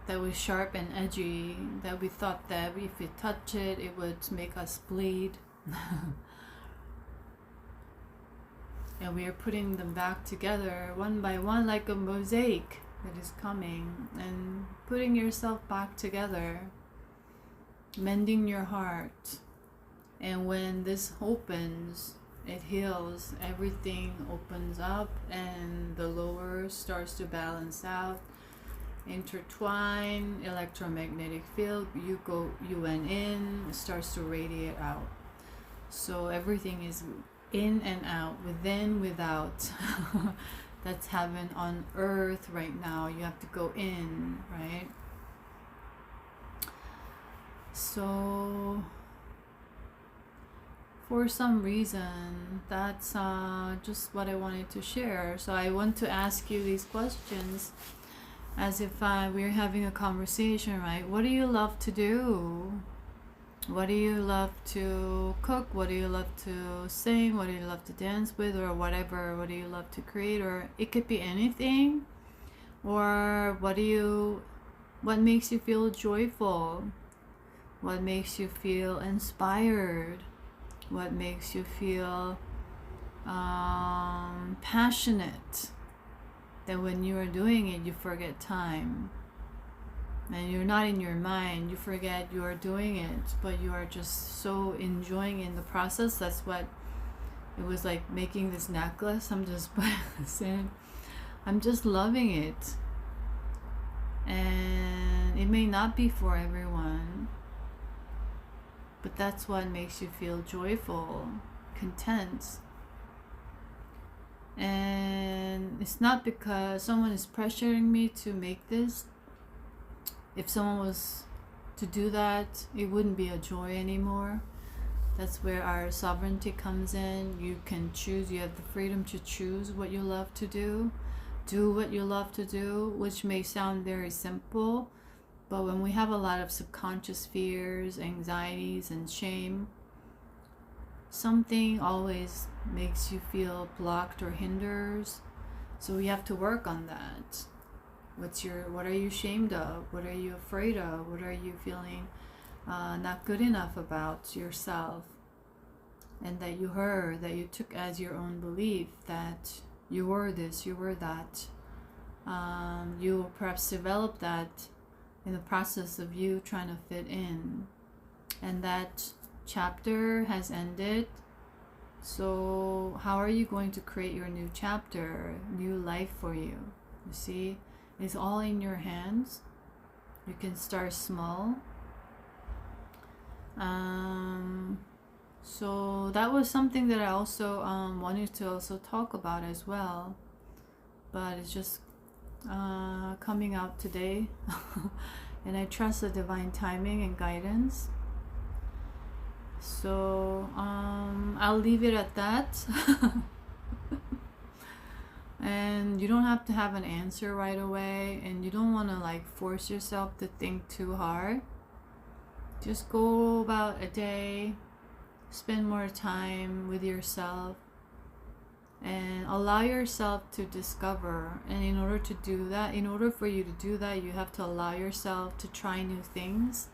A: that was sharp and edgy, that we thought that if we touch it, it would make us bleed. And we are putting them back together one by one like a mosaic that is coming, and putting yourself back together, mending your heart. And when this opens, it heals, everything opens up and the lower starts to balance out, intertwine, electromagnetic field, you went in, it starts to radiate out. So everything is in and out, within, without. That's heaven on earth right now. You have to go in, right? So for some reason, that's just what I wanted to share. So I want to ask you these questions as if we're having a conversation, right? What do you love to do? What do you love to cook? What do you love to sing? What do you love to dance with, or whatever? What do you love to create? Or it could be anything. Or what makes you feel joyful? What makes you feel inspired? What makes you feel passionate? That when you are doing it, you forget time. And you're not in your mind, you forget you are doing it, but you are just so enjoying in the process. That's what it was like making this necklace. I'm just saying, I'm just loving it. And it may not be for everyone, but that's what makes you feel joyful, content. And it's not because someone is pressuring me to make this. If someone was to do that, it wouldn't be a joy anymore. That's where our sovereignty comes in. You can choose, you have the freedom to choose what you love to do what you love to do, which may sound very simple, but when we have a lot of subconscious fears, anxieties, and shame, something always makes you feel blocked or hinders. So we have to work on that. What are you ashamed of? What are you afraid of? What are you feeling not good enough about yourself? And that you heard, that you took as your own belief, that you were this, you were that. You perhaps developed that in the process of you trying to fit in. And that chapter has ended. So how are you going to create your new chapter, new life for you? You see? is all in your hands. You can start small. So that was something that I also wanted to also talk about as well, but it's just coming out today. And I trust the divine timing and guidance. So I'll leave it at that. And you don't have to have an answer right away, and you don't want to like force yourself to think too hard. Just go about a day, spend more time with yourself, and allow yourself to discover. And in order to do that, in order for you to do that, you have to allow yourself to try new things,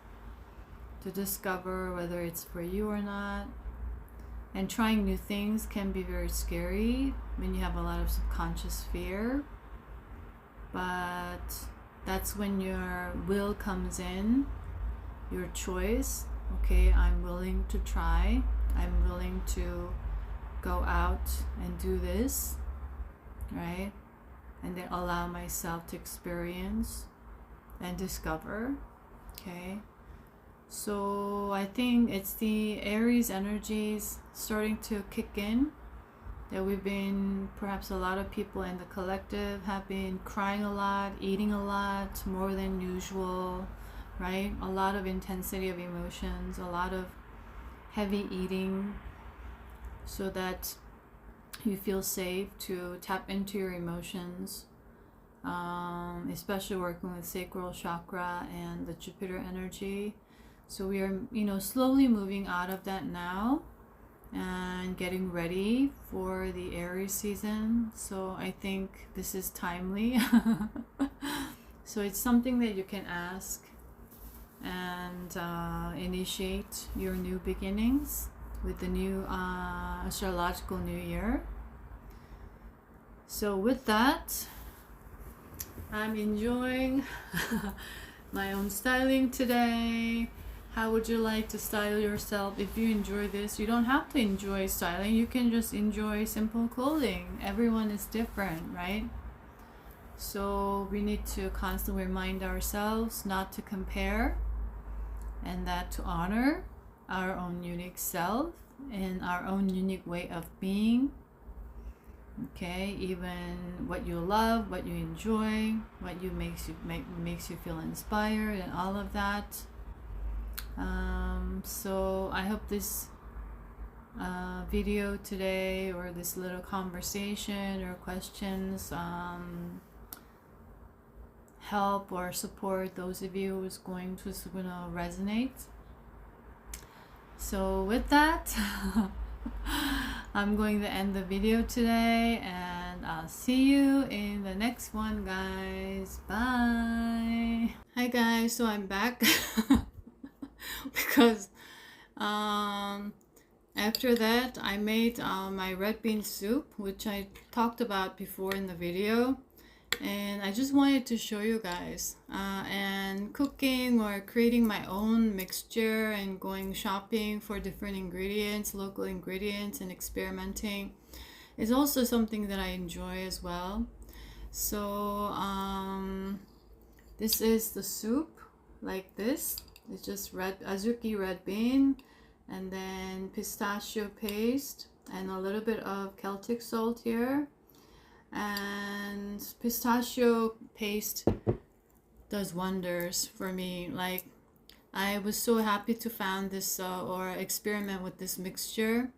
A: to discover whether it's for you or not. And trying new things can be very scary when you have a lot of subconscious fear, but that's when your will comes in, your choice. Okay, I'm willing to try, I'm willing to go out and do this, right? And then allow myself to experience and discover. Okay, so I think it's the Aries energies starting to kick in, that we've been, perhaps a lot of people in the collective have been crying a lot, eating a lot, more than usual, right? A lot of intensity of emotions, a lot of heavy eating, so that you feel safe to tap into your emotions, especially working with sacral chakra and the Jupiter energy. So we are, slowly moving out of that now and getting ready for the Aries season. So I think this is timely. So it's something that you can ask and initiate your new beginnings with the new astrological new year. So with that, I'm enjoying my own styling today. How would you like to style yourself? If you enjoy this, you don't have to enjoy styling. You can just enjoy simple clothing. Everyone is different, right? So we need to constantly remind ourselves not to compare, and that to honor our own unique self and our own unique way of being. Okay, even what you love, what you enjoy, what makes you feel inspired, and all of that. So I hope this video today, or this little conversation or questions, help or support those of you who's going to resonate. So with that, I'm going to end the video today, and I'll see you in the next one, guys. Bye. Hi guys, so I'm back. Because after that I made my red bean soup, which I talked about before in the video, and I just wanted to show you guys. And cooking or creating my own mixture and going shopping for different ingredients, local ingredients, and experimenting is also something that I enjoy as well. So this is the soup, like this. It's just Adzuki red bean, and then pistachio paste, and a little bit of Celtic salt here. And pistachio paste does wonders for me. Like, I was so happy to find this or experiment with this mixture,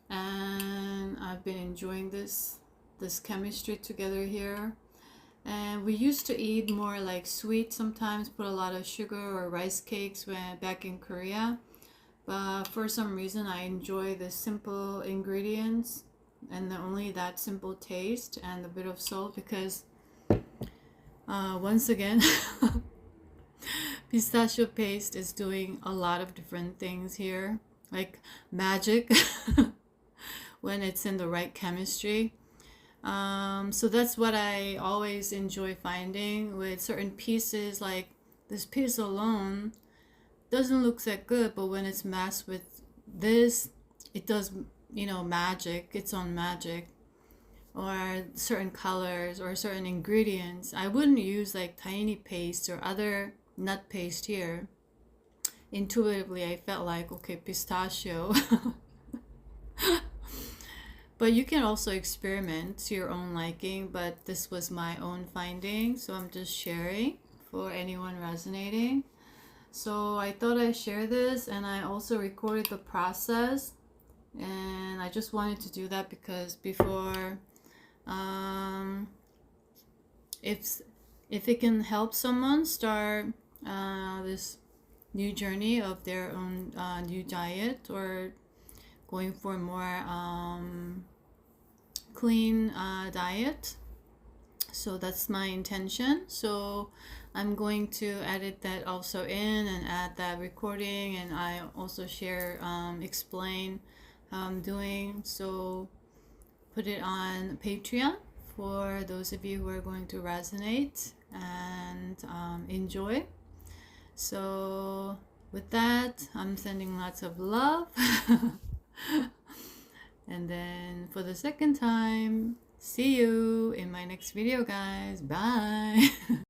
A: and I've been enjoying this chemistry together here. And we used to eat more like sweet sometimes, put a lot of sugar or rice cakes when back in Korea. But for some reason I enjoy the simple ingredients and only that simple taste and a bit of salt, because once again, pistachio paste is doing a lot of different things here, like magic, when it's in the right chemistry. So that's what I always enjoy finding with certain pieces. Like this piece alone doesn't look that good, but when it's masked with this, it does, magic, its own magic. or certain colors or certain ingredients. I wouldn't use like tiny paste or other nut paste here. Intuitively, I felt like, okay, pistachio. But you can also experiment to your own liking, but this was my own finding, so I'm just sharing for anyone resonating. So I thought I'd share this, and I also recorded the process, and I just wanted to do that because before, if it can help someone start this new journey of their own new diet, or going for a more clean diet. So that's my intention. So I'm going to edit that also in and add that recording, and I also share, explain how I'm doing. So put it on Patreon for those of you who are going to resonate and enjoy. So with that, I'm sending lots of love. And then for the second time, see you in my next video, guys. Bye.